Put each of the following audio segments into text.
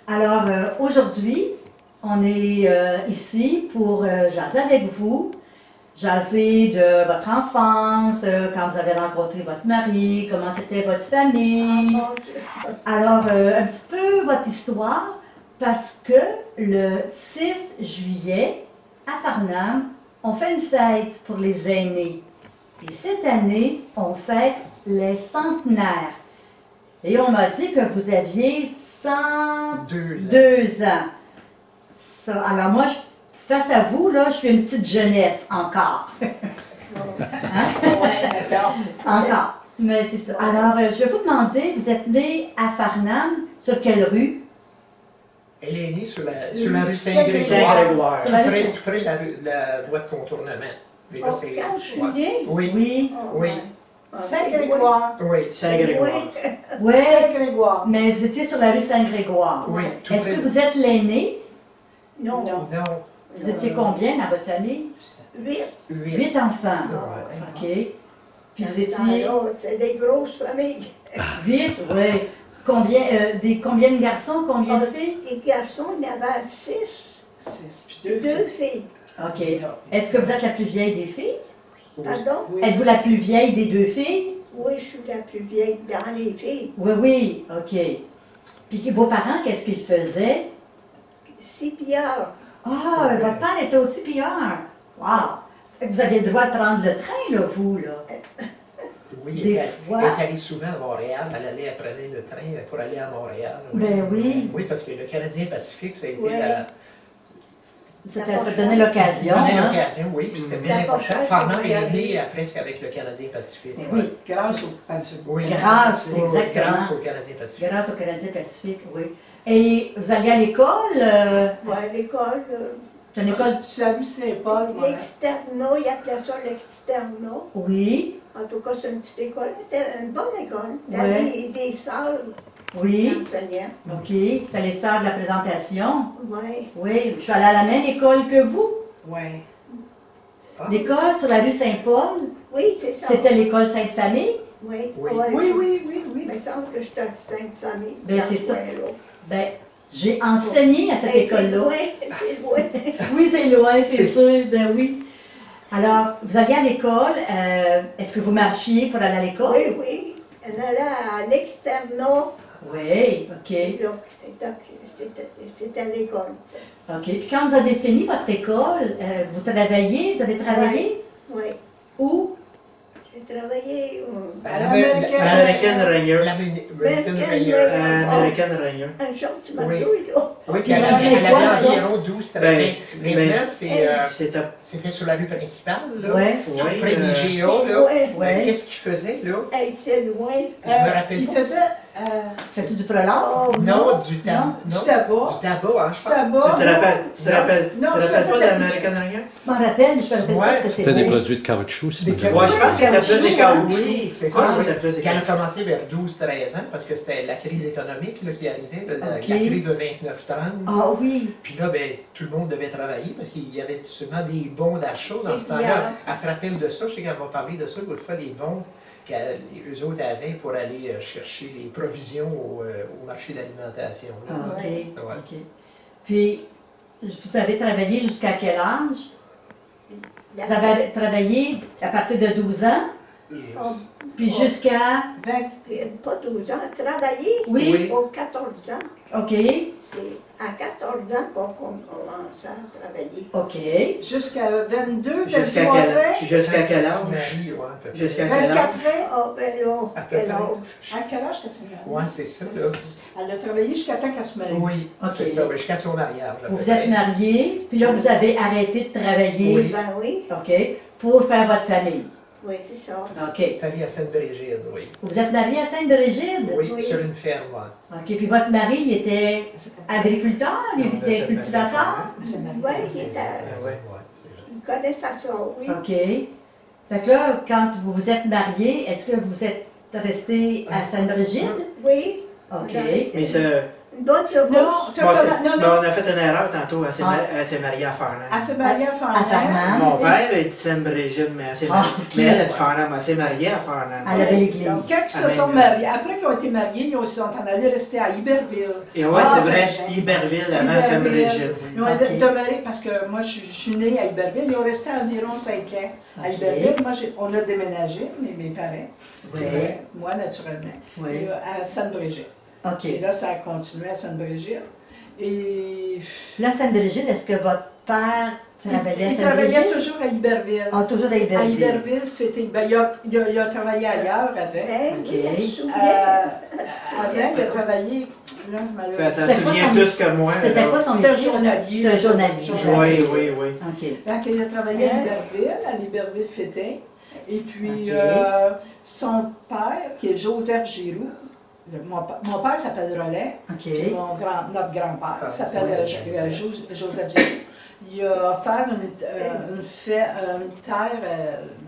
Alors, aujourd'hui, on est ici pour jaser avec vous, jaser de votre enfance, quand vous avez rencontré votre mari, comment c'était votre famille. Alors, un petit peu votre histoire, parce que le 6 juillet, à Farnham, on fait une fête pour les aînés. Et cette année, on fête les centenaires. Et on m'a dit que vous aviez 102 ans. Ça, alors moi, face à vous, là, je suis une petite jeunesse encore. Encore. Mais c'est ça. Alors, je vais vous demander, vous êtes né à Farnham, sur quelle rue? Elle est née sur la rue Saint-Grégoire, tout près de la voie de contournement. Mais là, c'est... Oui. Oui. Saint-Grégoire. Oui, Saint-Grégoire. Oui, Saint-Grégoire. mais vous étiez sur la rue Saint-Grégoire. Oui. Est-ce que vous êtes l'aîné? Non. Vous étiez combien dans votre famille? 8 enfants. OK. Puis vous étiez... C'est des grosses familles. 8, oui. Combien de garçons, combien de filles? Les garçons, il y avait 6. 6. Puis 2 filles. OK. Est-ce que vous êtes la plus vieille des filles? Pardon? Êtes-vous la plus vieille des 2 filles? Oui, je suis la plus vieille dans les filles. Oui, OK. Puis vos parents, qu'est-ce qu'ils faisaient? 6 pillards. Ah, votre père était aussi pilleur. Wow! Vous aviez le droit de prendre le train, là, vous, là? Oui, Des elle fois. est allée souvent à Montréal. Elle prenait le train pour aller à Montréal. Ben oui. Oui, parce que le Canadien Pacifique, ça a été Ça donnait l'occasion. Ça donnait hein? l'occasion, oui, puis c'était bien important. Farnham est né presque avec le Canadien Pacifique. Ben oui. Grâce au Pacifique. Oui. Grâce, Oui, exactement. grâce au Canadien Pacifique. Grâce au Canadien Pacifique, oui. Et vous alliez à l'école? Oui, l'école. C'est une école? Tu as vu Saint-Paul? L'externat, il appelait ça l'externat. Oui. En tout cas, c'est une petite école. C'était une bonne école. Il y Ouais. avait des sœurs Oui. enseignants. OK. C'était les sœurs de la présentation. Oui. Oui. Je suis allée à la même école que vous. Oui. L'école sur la rue Saint-Paul. Oui, c'est ça. C'était l'école Sainte-Famille. Oui. Oui. Oui. Mais il semble que j'étais à Sainte-Famille. Ben, c'est ça. Ben, j'ai enseigné à cette école-là. C'est loin. Oui, c'est loin, c'est sûr, ben oui. Alors, vous alliez à l'école, est-ce que vous marchiez pour aller à l'école? Oui. On allait à l'externat. Oui, OK. C'était à l'école. OK. Puis quand vous avez fini votre école, vous avez travaillé? Oui. Où? J'ai travaillé À American Ranger. American Ranger. un jour, tu m'as Oui. dit, là. Oui, puis Puis elle c'est avait quoi, ça? environ 12 trains. Maintenant, C'était sur la rue principale, là. Ouais. Tout près des GA, C'est là. loin. Ouais. Qu'est-ce qu'il faisait, là? Hey, c'est loin. Je me rappelle Il pas. faisait C'est-tu du prolong? oh, Non, du tabac. du tabac. Du tabac, hein, je Du pense. tabac. Tu te rappelles Non, pas je faisais d'American Ranger? Je m'en rappelle, je me rappelle pas ce que C'était c'était. des produits de caoutchouc, si Des tu veux. Ouais, je pense que c'était plus des caoutchoucs. Oui, c'est Ouais, ça. c'était plus des Quand elle a caoutchoucs. commencé vers 12-13 ans, parce que c'était la crise économique là, qui arrivait, là, la Ok. crise de 29-30. Ah oui. Puis là, ben, tout le monde devait travailler parce qu'il y avait sûrement des bons d'achat dans ce C'est temps-là. bien. Elle se rappelle de ça, je sais qu'elle m'a parlé de ça l'autre fois, des bons qu'eux autres avaient pour aller chercher les provisions au marché d'alimentation. là. Ah, OK. Ouais. OK. Puis, vous avez travaillé jusqu'à quel âge? Vous avez travaillé à partir de 12 ans, puis jusqu'à... Pas 12 ans, travailler Oui. pour 14 ans. OK. C'est à 14 ans qu'on commence à travailler. OK. Jusqu'à 22, Jusqu'à 23 ans. Jusqu'à quel âge? Marie, ouais, à peu près. Jusqu'à quel 24 âge? ans. Ah, ben là, À peu quel près. âge? À quel âge que c'est? Ouais, c'est ça, là. Elle a travaillé jusqu'à temps qu'elle se marie. Oui, Ok. c'est ça, oui, jusqu'à son mariage. à peu Vous près. êtes mariés, puis là, vous avez arrêté de travailler. Oui. Ben oui, OK. Pour faire votre famille. oui, c'est ça. OK. Elle est allée à Sainte-Brigide, oui. Vous êtes mariés à Sainte-Brigide? Oui, Oui. sur une ferme, ouais. OK. Puis votre mari, il était agriculteur, il était cultivateur? Oui, il était. Ouais, ouais. Il connaît ça, oui. OK. Fait que là, quand vous vous êtes mariés, est-ce que vous êtes resté à Sainte-Brigide? Oui. OK. Mais Une bonne secours. Non, On a fait une erreur tantôt. Elle s'est mariée à Farnham. elle s'est mariée à À Farnham. Farnham. Mon père est de Sainte-Brigitte, mais mais elle est de Farnham. Elle s'est mariée à Farnham. Elle avait l'église. Quand ils se sont mariés, après qu'ils ont été mariés, ils sont en allés rester à Iberville. Et ouais, Ah, c'est vrai, Saint-Jean. Iberville avant Iberville. Sainte-Brigitte. Ils ont Ok. demeuré, parce que moi je suis née à Iberville, ils ont resté environ 5 ans à Ok. Iberville. Moi, on a déménagé, mes parents, Oui. moi naturellement, Oui. et, à Sainte-Brigitte. OK. Et là, ça a continué à Sainte-Brigitte. Et Là, Sainte-Brigitte, est-ce que votre père travaillait à il travaillait Sainte-Brigitte? toujours à Iberville. Ah, toujours à À Iberville. Iberville, ben, il a travaillé ailleurs avec. Ben Ok. oui, elle se souvient. Avant, il a travaillé. Là, Ça se C'était quoi souvient son- plus que moi. C'était là. quoi son C'était un métier? journalier. C'était un journalier. Oui, oui, oui. OK. Quand il a travaillé à Iberville Fétin. Et puis, Ok. son père, qui est Joseph Giroux, mon père s'appelle Roland, OK. notre grand-père Ah, s'appelle ouais, Joseph Giroux. Il a offert une terre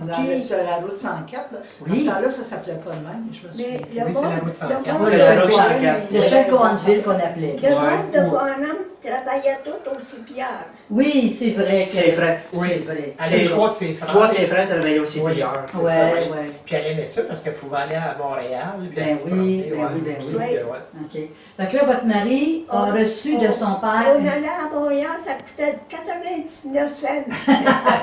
Ok. sur la route 104. Oui. À ce temps-là, ça ne s'appelait pas de même, je me souviens. Mais Oui, c'est la route 104. le Oui, C'est la route 104. Le chemin de Coransville qu'on appelait. monde de Ouais. Farnham travaillait tout au Cipière. Oui, c'est vrai. que- C'est vrai. Oui. C'est vrai. Elle a trois de ses frères. Trois de ses frères travaillaient aussi Oui. hier. C'est Ouais, ça, oui. ouais. Puis elle aimait ça parce qu'elle pouvait aller à Montréal. Puis Ben elle se oui, promenait, ben ouais. oui, ben Puis, oui. ouais. OK. Fait que là, votre mari a reçu de son père... On allait à Montréal, ça coûtait 99 cents.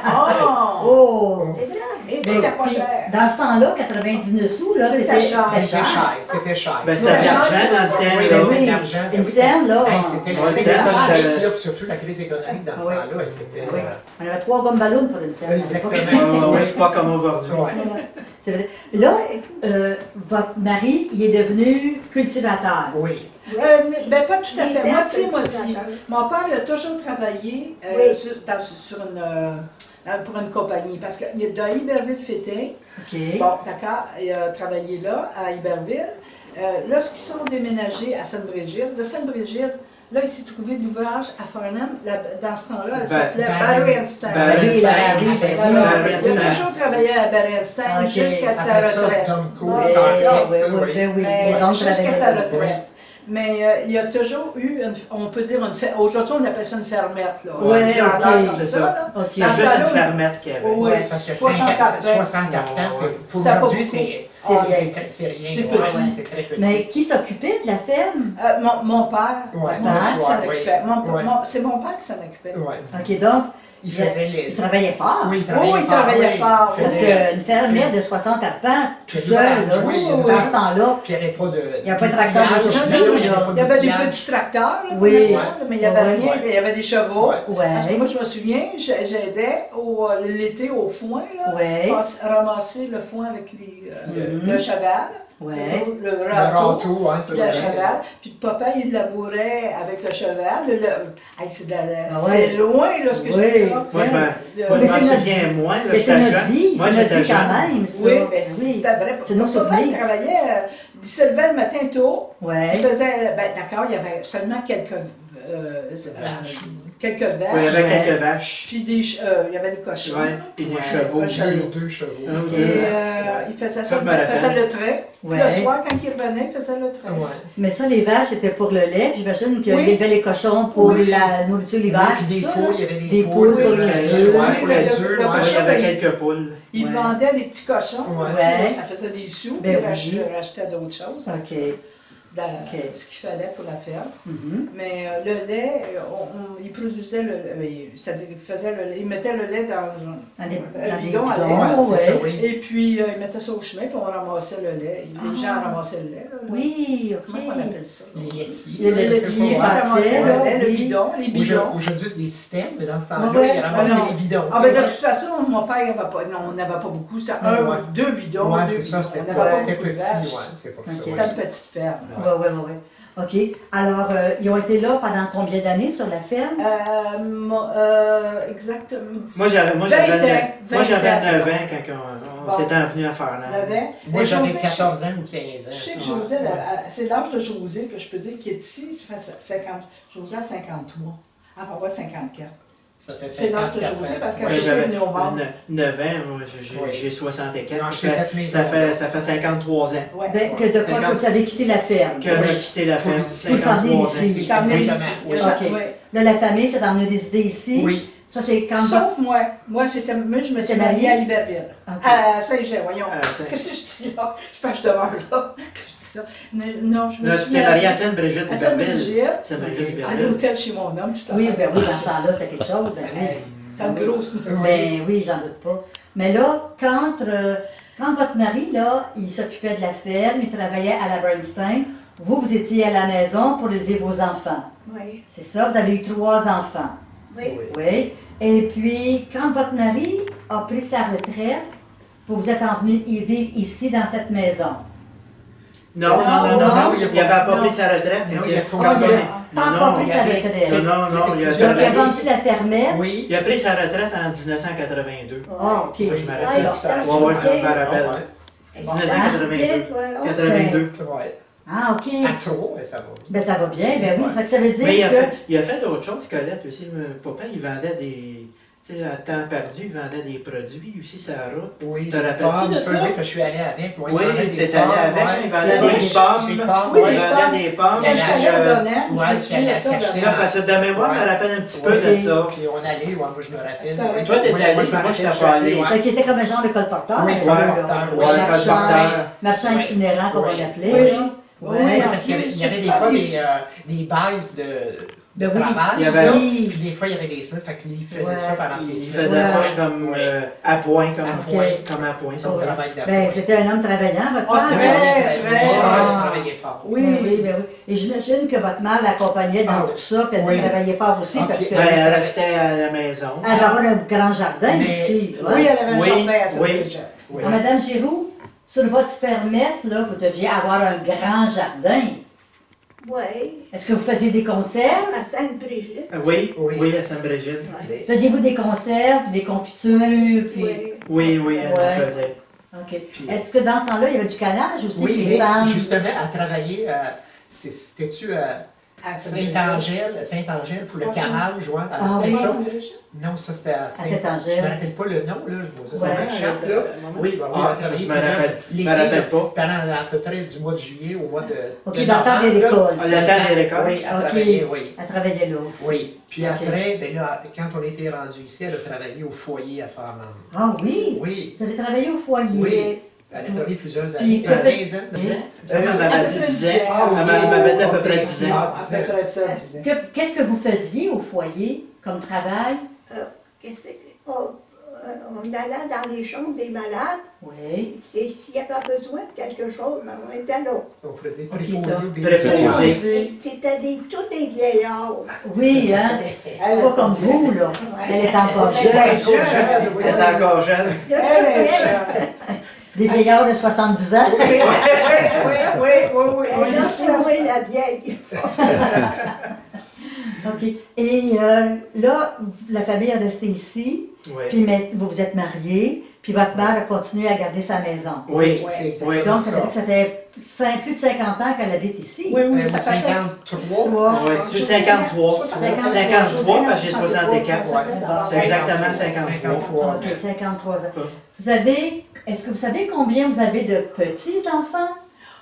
Oh! Oh! C'est vrai. Et Ben, c'était pas puis, cher. dans ce temps-là, 99 sous, là, C'était c'était cher. C'était cher, c'était cher. Ben, c'était de l'argent dans le temps. Oui, là. oui. c'était de l'argent. Une oui. scène, là, Hey, on- c'était Ouais, la crise c'est- économique, là, puis surtout la crise économique dans ce Oui. temps-là. Et c'était, Oui. On avait 3 gommes ballons pour une scène. Exactement. Ouais, ouais, pas comme aujourd'hui. Ouais. C'est vrai. Là, votre mari, il est devenu cultivateur. Oui. Ben, pas tout à Il fait, était moitié-moitié. cultivateur. Mon père a toujours travaillé Oui. pour une compagnie, parce qu'il est dans Iberville Fétin. OK. Bon, d'accord, il a travaillé là, à Iberville. Lorsqu'ils sont déménagés à Sainte-Brigitte, de Sainte-Brigitte, là, il s'est trouvé de l'ouvrage à Farnham. Dans ce temps-là, elle s'appelait Barry and Stein. Barry, Voilà. Barry, Barry and Il a Stein. toujours travaillé à Barry and Stein Ok. jusqu'à sa Après ça, retraite. Domco, Oui, Target, oui, oui. oui, oui. Mais Les hommes jusqu'à sa travaillaient. retraite. Mais il y a toujours eu, on peut dire, aujourd'hui on appelle ça une fermette. Là. Ouais, Une grandeur ok, comme c'est ça. ça. Là. OK. C'est juste une fermette qu'il y avait. Oui. Ouais, parce que 64 64 ans, Ouais. pour C'était pas aujourd'hui, beaucoup. c'est rien. C'est Ouais, petit. c'est très petit. Mais qui s'occupait de la ferme? Mon père, Ouais, mon père le qui s'en soir, oui. occupait. Ouais. C'est mon père qui s'en occupait. Ouais. OK, donc, Il faisait les. il travaillait fort. Oui, il Oh, il travaillait fort, Il Parce faisait- qu'une fermière de 64 ans, tout Que seul, là, l'ouvrage, oui, dans oui. ce temps-là, Puis il n'y avait pas de. Il n'y a pas de tracteur d'outillage. d'aujourd'hui, Non, non, là. Il y avait des d'outillage. petits tracteurs, là, Oui. qu'on appelle, mais il n'y avait Ouais, rien. ouais. Il y avait des chevaux. Ouais. Parce que ouais, moi, je me souviens, j'aidais l'été au foin, là, ouais, ramasser le foin avec Mhm. le cheval, ouais. le Le râteau, râteau, hein, ça puis le ouais. cheval. Puis papa, il labourait avec le cheval. Hey, c'est Ah c'est ouais. loin, là, ce que je Oui. dis là. Moi, je m'en Euh, Mais je m'en c'est notre- souviens moins. Là, Mais c'est j'étais notre jeune. vie, Moi, c'est notre j'étais vie quand jeune. même, ça. Oui, ben, Oui. c'était vrai. C'est nos Papa, il souvenirs. travaillait, il se levait le matin tôt, il Ouais, faisait, ben d'accord, il y avait seulement quelques Vaches. quelques Oui, il y vaches, avait quelques vaches. puis il y avait des cochons. Ouais, puis des Ouais. chevaux Ouais, aussi. Deux chevaux. Ok. Et il faisait ça, Ça, je me il rappelle. faisait le trait. Puis ouais. le soir, quand il revenait, il faisait le trait. Ouais. Mais ça, les vaches, c'était pour le lait. J'imagine qu'il Oui. y avait les cochons pour Oui. la nourriture l'hiver. Puis des tout ça, poules, là. il y avait Des des poules poules. pour les les œufs, œufs. ouais, pour les Le- œufs, le ouais. Ouais, il y cochon, avait il- quelques poules. Il Ouais. vendait des petits cochons, Ouais. puis là, Ouais. ça faisait des sous, Ben puis il oui. rachetait d'autres choses, OK. dans ce qu'il fallait pour la ferme. Mhm. Mais le lait, il produisait c'est-à-dire il faisait le lait, il mettait le lait dans Dans des un dans des bidon à lait. bidons, Ouais, c'est ça, ouais. oui. Et puis il mettait ça au chemin, puis on ramassait le lait. Les gens ramassaient le lait. Là. Oui, OK. Comment on appelle ça? Les laitiers. Les Les laitiers laitiers passaient, ramassaient là, le lait, le oui. bidon, les bidons. Aujourd'hui, c'est des systèmes, mais dans ce temps-là, Ouais, il ramassait non. les bidons. Ah ben de toute façon, mon père, il n'avait pas, non, on n'avait pas beaucoup, c'était un Ouais. ou deux bidons. Ouais, deux c'est ça, bidons. c'était On n'avait pas c'était beaucoup de petit, vaches. ouais, c'est pour ça. Ok. C'était une petite ferme. Ouais, ouais, ouais, ouais. OK. Alors, ils ont été là pendant combien d'années sur la ferme? Exactement. Moi, j'avais 20 ans. 9 ans quand on Bon. s'était venu à Farnham. Moi, Mais j'avais José, 14 ans ou 15 ans. Je sais que Ouais. José, c'est l'âge de José que je peux dire qui est ici, ça fait 50, José a 53. Elle va avoir 54. Ça fait C'est l'âge que 54 je sais ans. parce qu'elle Ouais, était j'avais venue au monde. 9 ans, moi, Oui. j'ai 64. Non, Ça chez fait- cette maison. ça fait 53 ans Ouais. Ben, que vous avez quitté la ferme. que j'ai quitté la ferme. Pour s'en venir 53 ans. ici. C'est emmené ici. Exactement, oui. Ok. Ouais. Là, la famille s'est emmenée résider ici. Oui. Ça, c'est quand Sauf moi. Moi, je me suis T'es mariée mariée? à Iberville. Ok. À Saint-Jean, voyons. Ça- Qu'est-ce que je dis là? Je pense que je demeure là. Que je dis ça. Non, je me Là, suis tu t'es marié à Sainte-Brigitte à d'Iberville. Sainte-Brigitte, Sainte-Brigitte à d'Iberville. l'hôtel chez mon homme, tout à Oui, fait. ben oui, dans ce temps-là, c'était quelque chose. Ben oui. C'est une grosse maison. Ben oui, j'en doute pas. Mais là, quand votre mari, là, il s'occupait de la ferme, il travaillait à la Bernstein, vous étiez à la maison pour élever vos enfants. Oui, C'est ça, vous avez eu 3 enfants. oui. Oui. Et puis, quand votre mari a pris sa retraite, vous êtes envenu vivre ici, dans cette maison. Non, il n'avait pas non. pris sa retraite. Non, il il a était pas- Ah, il quand n'a même- pas non, encore non, pris sa retraite. non, il a Donc, il a travaillé. vendu la fermette. Oui. Il a pris sa retraite en 1982. Ah, OK. Ça, je me Ah, rappelle. il Ouais, je me a rappelle. Ouais. 1982. Voilà. 82. Ouais. Ah, OK. À trop, ça va. Ben, ça va bien, ben oui. Fait que ça veut dire Mais que... il a fait d'autres choses, Colette aussi. Papa, il vendait des. Tu sais, à temps perdu, il vendait des produits aussi, Sarah. Oui. Te rappelles-tu de ça? Oui, que je suis allé avec. Oui, il tu étais allé avec, il vendait Oui, des pommes. Des pommes, Oui, ouais. Il des vendait pommes. des pommes. Quand je suis allée à Donnel, Ouais, je me souviens de ça. puis elle a C'est ça, parce que de mémoire, je me rappelle un petit peu de Oui. ça. Puis on allait, ouais, moi je me rappelle. Ça, Oui, toi, t'étais oui, allé, moi, je me moi, je rappelle, t'ai pas allé. ouais. Fait qu'il était comme un genre de colporteur. Oui, là, colporteur, là. oui. Marchand Oui. itinérant, comme on Oui. l'appelait. Oui. là. Oui, Ouais. Parce qu'il y avait des fois des bases de oui. travail. Il y avait- Oui. Puis des fois, il y avait des semaines, fait que lui, il faisait Ouais. ça pendant ses Il semaines. faisait ça Ouais. comme Oui. à point, comme À point. comme à point. Son Ouais. travail d'appoint. Ben, c'était un homme travaillant, votre Ah, père. très, hein? très. Il Ah. travaillait fort. Oui. Ben oui, ben oui. Et j'imagine que votre mère l'accompagnait dans Ah, tout ça, puis elle oui. travaillait fort aussi, Ah, parce puis- que... Ben, elle restait à la maison. Elle va avoir un grand jardin Mais- ici. Oui, elle avait un Oui, jardin à oui. Saint-Brigitte. Oui. Ah, Madame Giroux, sur votre fermette, là, vous deviez avoir un grand jardin. Oui, Est-ce que vous faisiez des conserves? à Sainte-Brigitte. Oui, Oui. oui, à Sainte-Brigitte. Oui. Faisiez-vous des conserves, des confitures, puis... Oui. Oui, elle Ouais. en faisait. OK. Est-ce que dans ce temps-là, il y avait du canage aussi Oui, chez mais les femmes? justement, à travailler, c'était-tu À Saint-Angèle pour le canage, ouais? Ah, C'était oui. ça? Saint-Brigitte. Non, ça c'était à Saint-Angèle. Je me rappelle pas le nom, là. Ça Ouais. m'échappe, là. Oui, bah, oui, Ah, on a travaillé je me rappelle- l'été, me rappelle pas. Pendant à peu près du mois de juillet au mois de. OK, de dans le temps de novembre, là. l'école. Ah, le temps des récoltes. Oui, à OK. travailler, oui. Elle travaillait là aussi. Oui. Puis Ok. après, ben là, quand on était rendu ici, elle a travaillé au foyer à Farnham. Ah oui? Oui. Vous avez travaillé au foyer? Oui. Elle a travaillé plusieurs Puis, années, que fait- 15 ans. Oui. Elle m'avait dit 10 ans. Ah, oui. Elle m'avait dit à peu Ok. près 10 ans. À peu près ça, 10 ans. Qu'est-ce que vous faisiez au foyer comme travail? Qu'est-ce que on allait dans les chambres des malades. Oui. S'il y avait besoin de quelque chose, ben, on était là. On pourrait dire Ok, préposé là. ou bien Préposé. Et c'était tous des vieillards. Oui, hein? Pas comme vous, là. Elle est encore jeune. Elle est encore jeune. Elle est jeune. Des vieillards de 70 ans. Oui, oui. Elle a trouvé la vieille. OK. Et là, la famille est restée ici, Oui. puis vous vous êtes mariés, puis votre mère a continué à garder sa maison. Oui, c'est exactement oui. Donc, ça veut dire que ça fait plus de 50 ans qu'elle habite ici. Oui, oui, ça fait 53. Oui, c'est 53. 53 parce que j'ai 64. Ouais. C'est exactement 53. OK, 53 ans. Vous avez, est-ce que vous savez combien vous avez de petits-enfants?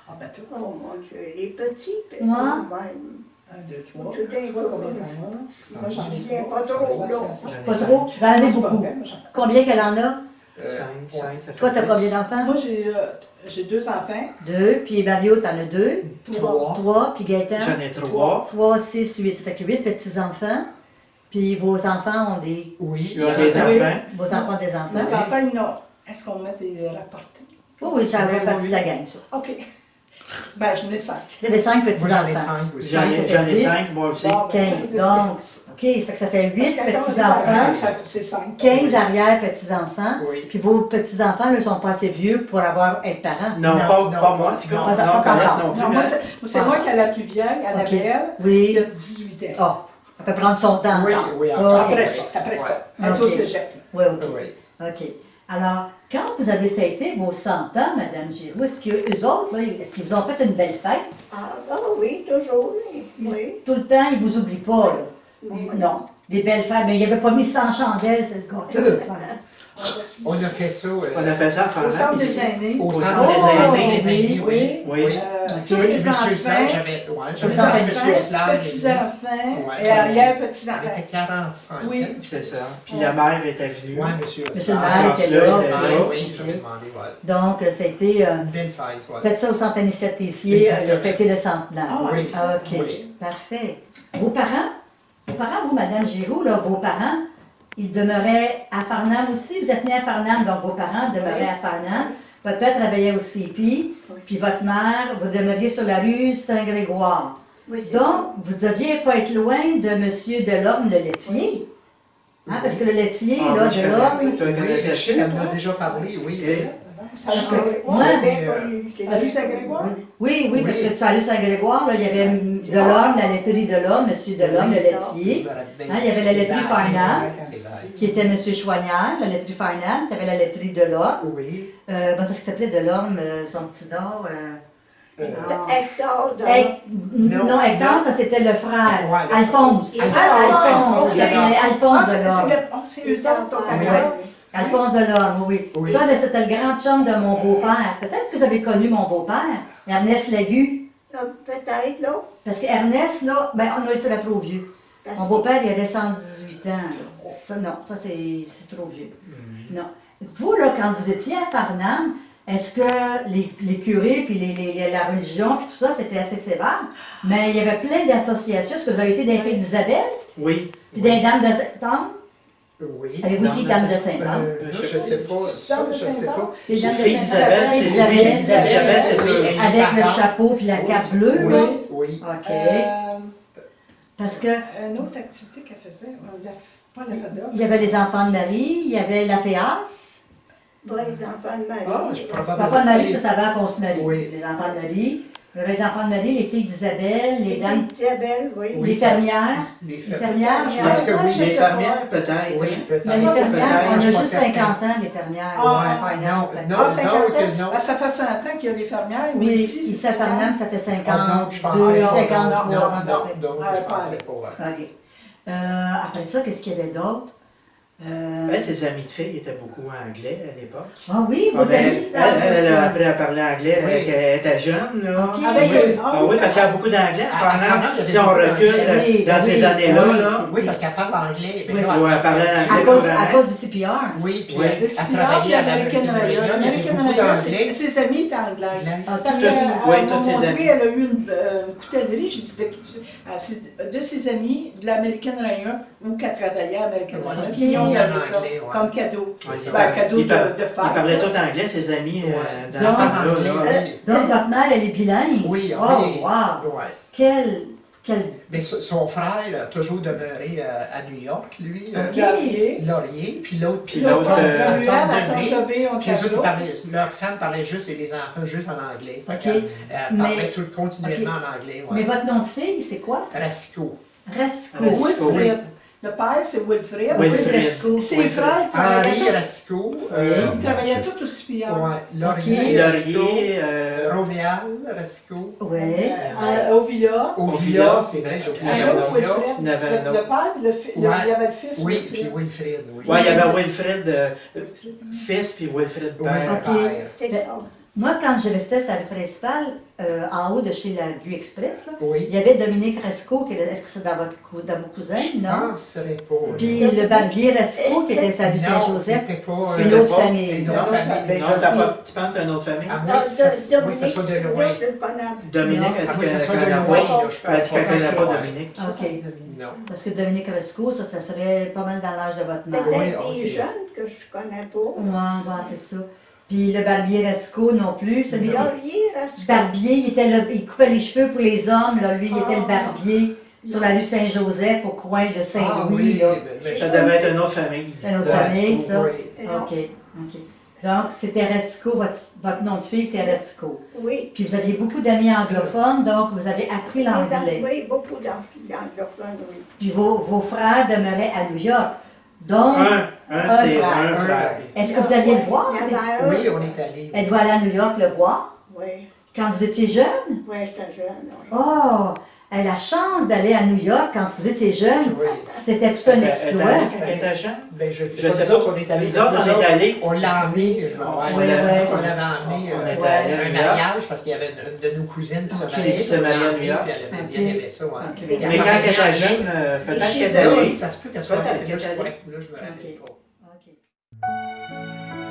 Ah, ben, tout. Oh mon Dieu, les petits, Ouais. même. 1, 2, 3. Tout d'un Toi, coup. combien t'en as? Moi, j'en ai Je viens pas trop, là. Pas trop? Vous en avez beaucoup. Combien qu'elle en a? 5, ça fait Toi, t'as 10. combien d'enfants? Moi, j'ai 2 enfants. 2, puis Mario, t'en as 2. 3. 3, puis Gaëtan? J'en ai 3. 3, 6, 8. Ça fait que 8 petits-enfants. Puis vos enfants ont des... Oui. Il y a des Oui, enfants. vos enfants ont des Les enfants. enfants, ils n'ont. Est-ce qu'on met des rapportés? Oui, oui, ça fait Oui, partie oui. de la gang, ça. OK. Ben, j'en ai 5. Vous avez 5 Moi, j'en ai petits-enfants. 5 aussi. J'en ai Ça fait 10. 5, moi aussi. Bon, ben, 15. Donc, OK, fait que ça fait 8 petits-enfants, C'est 5. 15 arrière-petits-enfants. Oui. Puis vos petits-enfants ne sont pas assez vieux pour être parents. Non, Non, pas non, moi, en tout cas. non, pas Non, Colette encore. non plus. Non, moi, hein. c'est moi qui ai la plus vieille, Annabelle, qui Oui. a 18 ans. Ah, elle peut prendre son temps. Oui, encore. oui, Ah, encore. OK. Ça presse pas. Elle est Ok. au cégep. Oui, OK. Oui. OK. Alors, quand vous avez fêté vos 100 ans, Mme Giroux, est-ce qu'eux autres, là, est-ce qu'ils vous ont fait une belle fête? Ah oui, toujours, oui. Tout le temps, ils ne vous oublient pas, là. Oui. Non. Des belles fêtes, mais il n'avait pas mis 100 chandelles, c'est le gâteau. cette fois. On a fait ça. On a fait ça à Au Farnham. centre ici. des aînés. Au Oh, centre des aînés, oui, oui. Oui. Tous Oui, les Monsieur enfants, Slav, j'avais les centre Monsieur Slav. petits-enfants, Ouais. et arrière Il petits-enfants. était 45. Oui. hein. C'est ça. Puis la mère était venue. Oui, Monsieur Monsieur Slav. le maire était là. Oui, ok. j'avais demandé, ouais. Donc, ça a été. Une belle fête, ouais. Faites ça au centre Anicette Tessier, Exactement. le fêté de centenaire. Ah, Oui, Ah, ok, oui. parfait. Vos parents, vous, Madame Giroux, là, vos parents, ils demeuraient à Farnham aussi. Vous êtes nés à Farnham, donc vos parents demeuraient Oui. à Farnham. Votre père travaillait au CP, Oui. puis votre mère, vous demeuriez sur la rue Saint-Grégoire. Oui, c'est ça. Donc, vous ne deviez pas être loin de M. Delorme, le laitier. Hein, parce que le laitier, Ah, là, oui, je Delorme, connais. Tu le Oui, connaissais je sais qu'elle toi? m'a déjà parlé, oui. Et- Ça Parce que va- moi, C'était pas lui, c'était As-tu lui. Saint-Grégoire? oui, Oui. parce que tu allais Saint-Grégoire, là, il y avait Delorme, la laiterie Delorme, M. Delorme, le laitier. Hein, il y avait la laiterie Farnham, C'est vrai. qui était M. Choignard, la laiterie Farnham. Tu avais la laiterie Delorme. Oui. Qu'est-ce qu'il s'appelait Delorme, son petit nom? Hector de... Non, Hector, ça c'était le frère. Ouais, le Alphonse. Alphonse, Il y avait Alphonse Delorme. C'est eux autres, ton Oui. père. Alphonse Delorme, oui. Oui. Ça, c'était le grand chum de mon beau-père. Peut-être que vous avez connu mon beau-père, Ernest Lagu. Peut-être, là. Parce que Ernest, là, ben, on a serait trop vieux. Parce Mon beau-père, il avait 118 ans. Là. Ça, non, ça, c'est trop vieux. Non. Vous, là, quand vous étiez à Farnham, est-ce que les curés, puis la religion, puis tout ça, c'était assez sévère? Mais il y avait plein d'associations. Est-ce que vous avez été des filles d'Isabelle? Oui. Puis des dames de Saint-Anne? Oui. Avez-vous été dame de Saint-Anne? Je sais pas. Dame de Je sais Saint-Anne? pas. Les dames de Fille d'Isabelle, c'est Isabelle, fille d'Isabelle, c'est ça. avec le chapeau puis la cape bleue, là. Oui, oui. OK. Euh, Parce que Une autre activité qu'elle faisait, pas la fada. il y avait les enfants de Marie, il y avait la féasse. Oui, les enfants de Marie. Ah, je Les probablement. enfants de Marie, ça, ça va à Conce-Marie. Oui. Les enfants de Marie. Il y avait les enfants de Marie, les filles d'Isabelle, les Les dames, Isabelle, oui. Oui, les ça- fermières. Les Les fermières. fermières, je Je pense pense. que oui. je Les sais pas. fermières, peut-être. Oui, hein. peut-être. Mais les pense que fermières, peut-être, on a je suis juste pas certain. 50 ans, les fermières. Ah, Ouais, non, non. non. 50 ans, non. ben, ça fait 100 ans qu'il y a les fermières, mais Oui, ici, ici c'est à Farnham, ça fait Ah, donc, je 52, pensais pas. 53 Non, ans à peu non, près. donc, Ah, je pas pensais pas. OK. Après ça, qu'est-ce qu'il y avait d'autre? Ben, ses amis de filles étaient beaucoup anglais à l'époque. Ah oui, vos Ah, ben, amis? elle a appris à parler anglais Oui. quand elle était jeune. Là. Ok. Avec Oui. eux. Ah oui, parce qu'il y a beaucoup d'anglais à À Farnham. Farnham, il y avait Si on beaucoup recule d'anglais. Oui, dans ces oui, années-là, oui. là, Oui, parce qu'elle parle anglais. Oui. Ouais, elle parlait À anglais cause, couramment. à cause du CPR. Oui, puis Oui. Le elle CPR, travaillait à l'American l'American Raya. Raya. Il y avait L'American beaucoup Raya, d'anglais. ses amis étaient anglaises. Ok. Parce Oui, qu'elle toutes m'a ses montré, amies. elle a eu une coutellerie, j'ai dit de qui tu... de ses amis de l'American Raya, où qu'elle travaillait à American Ouais. Raya, Ok. puis on avait ça Anglais, ouais. comme cadeau. Ouais, Ben, cadeau ils par- de fête. Ils parlaient là. tout anglais, ses amis, Ouais. dans Donc, ce temps-là. anglais, là. oui. Donc, votre mère, elle est bilingue? Oui, Oh, oui. wow! Ouais. Quel... Mais son frère a toujours demeuré à New York, lui. Ok. Laurier. Laurier, puis l'autre, Puis l'autre, L'autre, euh, Ruelle, à Degré. Tontobé, Puis eux autres, ils Ontario. parlaient, leurs femmes parlaient juste et les enfants juste en anglais. Fait Ok. qu'elle parlait Mais- tout continuellement ok. en anglais. Mais Ouais. votre nom de fille, c'est quoi? Rasco. Rasco. Rasco. Wilfrid. Le père, c'est Wilfrid. Wilfrid. Rasco. Ses frères, ils travaillaient Henri tous- Rasco. ils travaillaient tous au CPR. Ouais. Laurier. Rasco. Laurier, Roméal Rasco. Ouais. Au Villa. Au Villa, c'est vrai, j'ai oublié Un le autre nom, là. Wilfrid. Il y en avait un Le autre. père, Ouais. il y avait le fils Oui, Wilfrid. puis Wilfrid, oui. ouais, il y avait Wilfrid fils puis Wilfrid Oui, père. Ok. père. C'est ça. Moi, quand je restais à la principale, en haut de chez la rue Express, là, Oui. il y avait Dominique Rasco, est-ce que c'est dans vos cousins? Non? Ah, ce serait pas. Puis le barbier Rasco, qui était sa rue Non, Saint-Joseph. c'était pas. C'est une autre pas- famille. une autre famille. Non, c'était pas. Tu penses que c'est une autre famille? À moins que ça soit de loin. Je le connais. Dominique Non. a À dit moins que ça soit de qu'elle loin, n'avait là, je pas. Elle a dit qu'elle connaît pas Ouais. Dominique. OK. Non. Parce que Dominique Rasco, ça serait pas mal dans l'âge de votre mère. Peut-être Oui, des ok. jeunes que je connais pas. Ouais, c'est ça. Puis le barbier Rasco non plus. Celui qui... Laurier, Rasco. Barbier, il coupait les cheveux pour les hommes, là. Lui, il était le Ah. barbier sur la rue Saint-Joseph, au coin de Ah Saint-Louis, oui, là. ben, Ça devait être une autre famille. Une autre Ouais. famille, ça. Oui. OK, OK. Donc, c'était Rasco, votre nom de fille, c'est Rasco. Oui. Puis vous aviez beaucoup d'amis anglophones, donc vous avez appris l'anglais. Oui, beaucoup d'anglophones, oui. Puis vos frères demeuraient à New York. Donc, Un, c'est frère. un frère. est-ce que vous alliez le voir? Il y en a un. Oui, on est allé. Êtes-vous allé à New York le voir? Oui, Quand vous étiez jeune? oui, j'étais jeune, oui. Oh! la chance d'aller à New York quand vous étiez jeune, Oui. c'était tout un exploit. Quand elle était jeune? Ben, je sais Je pas, sais nous pas. autres, on est allés. Nous autres, on est allés. On l'a emmené, je me rappelle. Ouais, ouais. On l'avait emmené On à était allés à un New York. mariage parce qu'il y avait une de nos cousines qui se Ok. mariait. Qui se mariait à On l'a New emmené, York. puis elle avait Ok. bien aimé ça. Ouais. Ok. Mais Mais quand elle était jeune, peut-être qu'elle était Là, allée. ça se peut qu'elle soit Peut-être allée. qu'elle est allée. Là, je me rappelle Ok. pas. Ok.